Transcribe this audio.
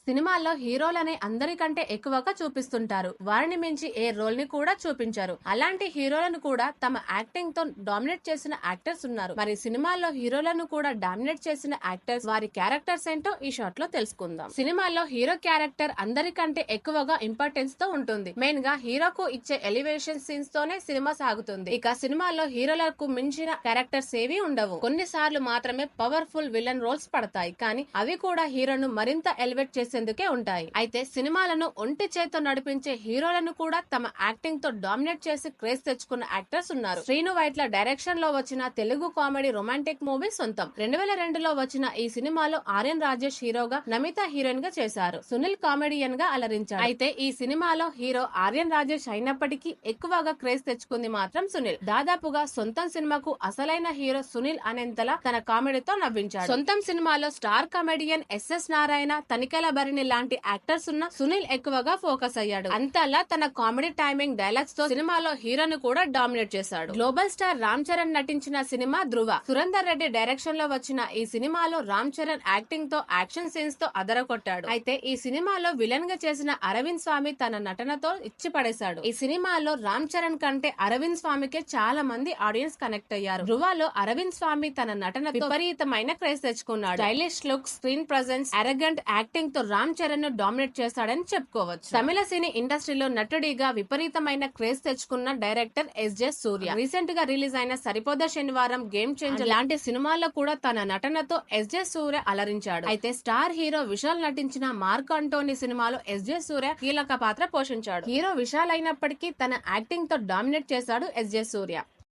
సినిమాల్లో హీరోలనే అందరికంటే ఎక్కువగా చూపిస్తుంటారు. వారిని మించి ఏ రోల్ ని కూడా చూపించారు. అలాంటి హీరోలను కూడా తమ యాక్టింగ్ తో డామినేట్ చేసిన యాక్టర్స్ ఉన్నారు. మరి సినిమాల్లో హీరోలను కూడా డామినేట్ చేసిన యాక్టర్స్ వారి క్యారెక్టర్స్ ఏంటో ఈ షాట్ లో తెలుసుకుందాం. సినిమాల్లో హీరో క్యారెక్టర్ అందరికంటే ఎక్కువగా ఇంపార్టెన్స్ తో ఉంటుంది. మెయిన్ గా హీరోకు ఇచ్చే ఎలివేషన్ సీన్స్ తోనే సినిమా సాగుతుంది. ఇక సినిమాల్లో హీరోలకు మించిన క్యారెక్టర్స్ ఏవి ఉండవు. కొన్నిసార్లు మాత్రమే పవర్ఫుల్ విలన్ రోల్స్ పడతాయి. కానీ అవి కూడా హీరోను మరింత ఎలివేట్ చేసేందుకే ఉంటాయి. అయితే సినిమాలను ఒంటి చేత్తో నడిపించే హీరోలను కూడా తమ యాక్టింగ్ తో డామినేట్ చేసి క్రేజ్ తెచ్చుకున్న యాక్టర్స్ ఉన్నారు. శ్రీను వైట్ల డైరెక్షన్ లో వచ్చిన తెలుగు కామెడీ రొమాంటిక్ మూవీ సొంతం. 2002లో వచ్చిన ఈ సినిమాలో ఆర్యన్ రాజేష్ హీరోగా, నమిత హీరోయిన్ గా చేశారు. సునీల్ కామెడియన్ గా అలరించాడు. అయితే ఈ సినిమాలో హీరో ఆర్యన్ రాజేష్ అయినప్పటికీ ఎక్కువగా క్రేజ్ తెచ్చుకుంది మాత్రం సునీల్. దాదాపుగా సొంతం సినిమాకు అసలైన హీరో సునీల్ అనేంతలా తన కామెడీతో నవ్వించాడు. సొంతం సినిమాలో star comedian SS Narayana, Tanikella Bharani లాంటి యాక్టర్స్ ఉన్న సునీల్ ఎక్కువగా ఫోకస్ అయ్యాడు. అంతలా తన కామెడీ టైమింగ్ డైలాగ్స్ తో సినిమాలో హీరోను కూడా డామినేట్ చేశాడు. గ్లోబల్ స్టార్ రామ్ చరణ్ నటించిన సినిమా ధృవ. సురేందర్ రెడ్డి డైరెక్షన్ లో వచ్చిన ఈ సినిమాలో రామ్ చరణ్ యాక్టింగ్ తో, యాక్షన్ సీన్స్ తో అదరకొట్టాడు. అయితే ఈ సినిమాలో విలన్ గా చేసిన అరవింద్ స్వామి తన నటనతో ఇచ్చి పడేశాడు. ఈ సినిమాలో రామ్ చరణ్ కంటే అరవింద్ స్వామికే చాలా మంది ఆడియన్స్ కనెక్ట్ అయ్యారు. ధృవలో అరవింద్ స్వామి తన నటనతో విపరీతమైన క్రేజ్ తెచ్చుకున్నాడు. Stylish look, screen presence, arrogant acting తో రామ్ చరణ్ ను డామినేట్ చేశాడని చెప్పుకోవచ్చు. తమిళ సినీ ఇండస్ట్రీలో నటుడిగా విపరీతమైన క్రేజ్ తెచ్చుకున్న డైరెక్టర్ ఎస్జే సూర్య. రీసెంట్ గా రిలీజ్ అయిన సరిపోద శనివారం, గేమ్ చేంజర్ లాంటి సినిమాల్లో కూడా తన నటనతో ఎస్జే సూర్య అలరించాడు. అయితే స్టార్ హీరో విశాల్ నటించిన మార్క్ అంటోనీ సినిమాలో ఎస్జే సూర్య కీలక పాత్ర పోషించాడు. హీరో విశాల్ అయినప్పటికీ తన యాక్టింగ్ తో డామినేట్ చేశాడు ఎస్జే సూర్య.